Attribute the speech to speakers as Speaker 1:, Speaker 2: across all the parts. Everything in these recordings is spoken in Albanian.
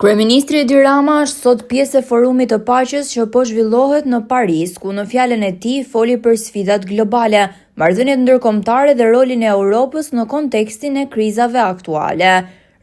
Speaker 1: Kryeministri Edi Rama është sot pjesë e forumit të paqes që po zhvillohet në Paris, ku në fjalën e tij foli për sfidat globale, marrëdhëniet ndërkombëtare dhe rolin e Europës në kontekstin e krizave aktuale.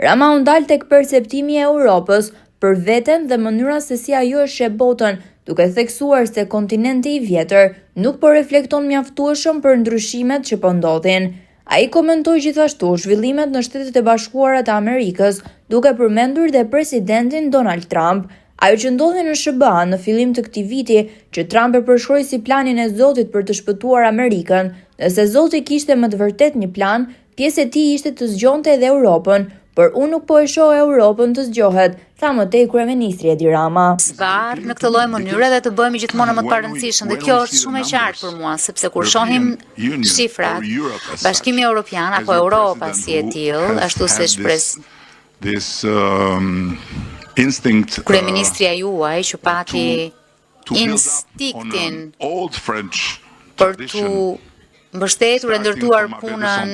Speaker 1: Rama u ndal tek perceptimi i Europës për veten dhe mënyra se si ajo e sheh botën, duke theksuar se kontinenti i vjetër nuk po reflekton mjaftueshëm për ndryshimet që po ndodhin. Ai komentoi gjithashtu zhvillimet në Shtetet e Bashkuara të Amerikës, duke përmendur dhe presidentin Donald Trump. Ajo që ndodhi në SBA në fillim të këtij viti, që Trump e përshkroi si planin e Zotit për të shpëtuar Amerikën, nëse Zoti kishte më të vërtet një plan, pjesë e tij ishte të zgjonte edhe Europën, por unë nuk po e shoh Europën të zgjohet, tha më tej kryeministri Edi Rama.
Speaker 2: Zvarr në këtë lloj mënyre dhe të bëhemi gjithmonë më të parëndësishëm, dhe kjo është shumë e qartë për mua, sepse kur shohim shifrat, Bashkimi Evropian apo Europa si e tillë, ashtu si kryeministria juaj që pati instinktin për të mbështetur e ndërtuar punën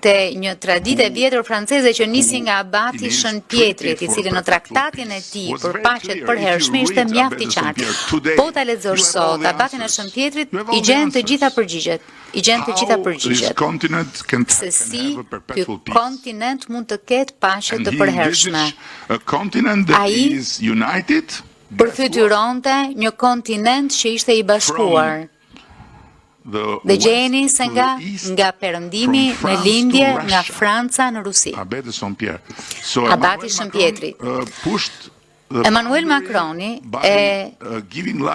Speaker 2: te një traditë e vjetër franceze që nisi nga abati Shën Pjetrit, i cili në traktatin e tij për paqe të përhershme ishte mjaft i qartë. Po ta lexosh sot abatin e Shën Pjetrit, i gjen të gjitha përgjigjet. Se si ky kontinent mund të ketë paqe të përhershme. Ai përfytyronte një kontinent që ishte i bashkuar. Dhe gjeni se nga perëndimi në lindje nga Franca në Rusi. Abati Shën Pjetrit. Emmanuel Macroni e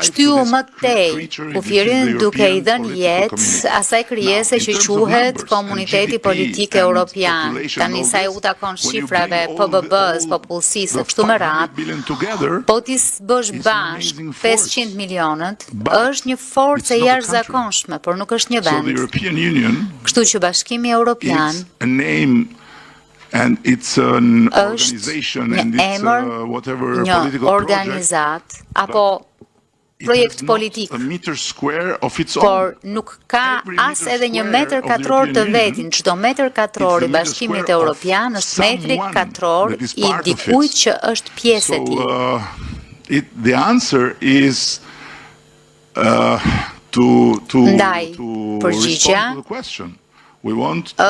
Speaker 2: shtyu më tej kufirin duke i dhënë jetë asaj krijese që quhet Komuniteti Politik Evropian. Tani sa u takon shifrave PBB-s, popullsisë, kështu me radhë, po ti bësh bashk 500 milionët, është një forcë e jashtëzakonshme, por nuk është një vend. Kështu që Bashkimi Evropian është një emër, një organizat, apo projekt politik, por nuk ka as edhe një metër katror të vetin. Çdo metër katror i Bashkimit Evropian është metri katror i dikujt që është pjesë e tij. Ndaj, përgjigja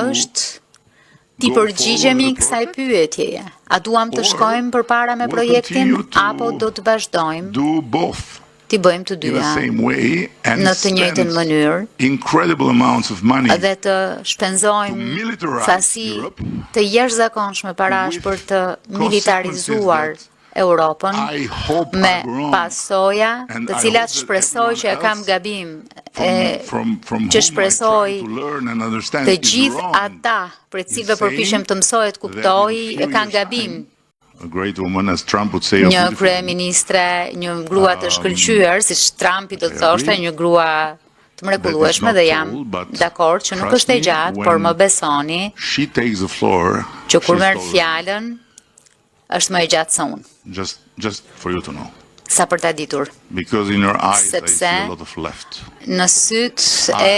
Speaker 2: është ti përgjigjemi kësaj pyetjeje. A duam të shkojmë përpara me projektin apo do të vazhdojmë ti bëjmë të dyja në të njëjtën mënyrë dhe të shpenzojmë sasi të jashtëzakonshme parash për të militarizuar Europën me pasoja të cilat shpresoj që e kam gabim, që shpresoj të gjithë ata për cilëve përpiqem të mësoj të kuptoj e kanë gabim. Një kryeministre, një grua të shkëlqyer, siç Trumpi do të thoshte, një grua të mrekullueshme, dhe jam dakord që nuk është e gjatë, por më besoni që kur merr fjalën është më e gjatë se unë. Sa për ta ditur. Sepse në sytë e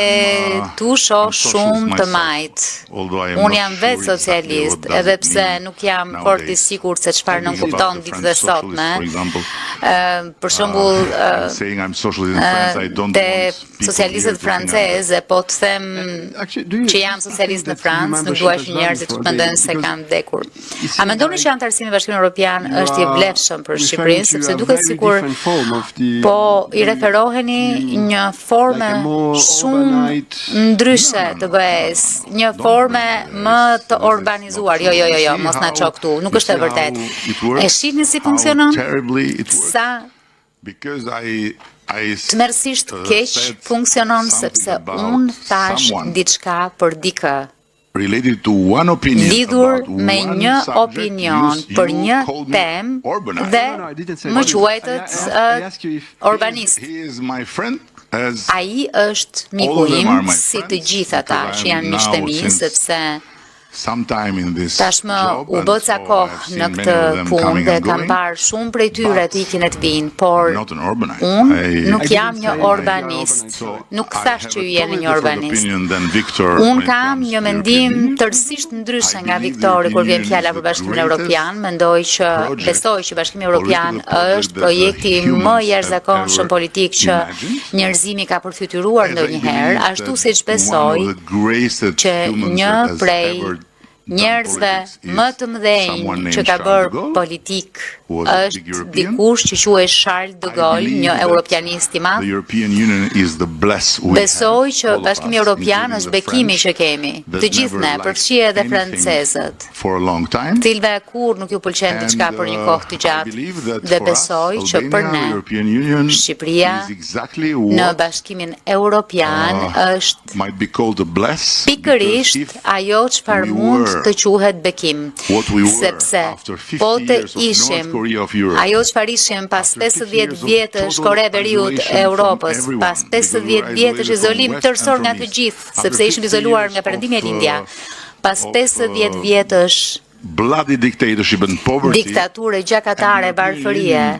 Speaker 2: tu shoh shumë të majt. Unë jam vetë socialist, edhe pse nuk jam fort i sigurt se çfarë nën kupton ditët e sotme. Për shembull, te socialistët francezë, po të them që jam socialist në Francë, nuk dua që njerëzit të mendojnë se kanë vdekur. A mendoni që anëtarësimi i Bashkimit Evropian është i vlefshëm për Shqipërinë, sepse duket sikur po i referoheni një forme shumë ndryshe të BE-s, një forme më të urbanizuar. Jo, mos na ço këtu, nuk është e vërtet. E shihni si funksionon? Sa tmerrsisht keq funksionon, sepse unë thash diçka për dikë. Lidhur me një opinion për një temë dhe më quajtët urbanist. Ai është miku im, si të gjithë ata që janë miqtë mi, sepse Tashmë u bë ca kohë në këtë punë dhe kam parë shumë prej tyre të ikin e të vinë, por unë nuk jam një urbanist. Nuk thash që ju jeni një urbanist. Unë kam një mendim tërësisht ndryshe nga Viktori kur vjen fjala për Bashkimin Evropian. Besoj që Bashkimi Evropian është projekti më jashtëzakonshëm politik që njerëzimi ka përfytyruar ndonjëherë, ashtu siç besoj që një prej njerëzve më të mëdhenj që ka bërë politik është dikush që quhet Charles de Gaulle, një europianist i madh. Besoj që Bashkimi Evropian është bekimi që kemi, të gjithë ne, përfshi edhe francezët, cilve kur nuk ju pëlqen diçka për një kohë të gjatë, dhe besoj që për ne, Shqipëria në Bashkimin Evropian është pikërisht ajo çfarë mund të quhet bekim, sepse po të ishim ajo çfarë ishim pas 50 vjetësh Kore e Veriut e Europës, pas 50 vjetësh izolim tërësor nga të gjithë, sepse ishim izoluar nga Perëndimi e Lindja, pas 50 vjetësh diktaturë gjakatare, barbarie,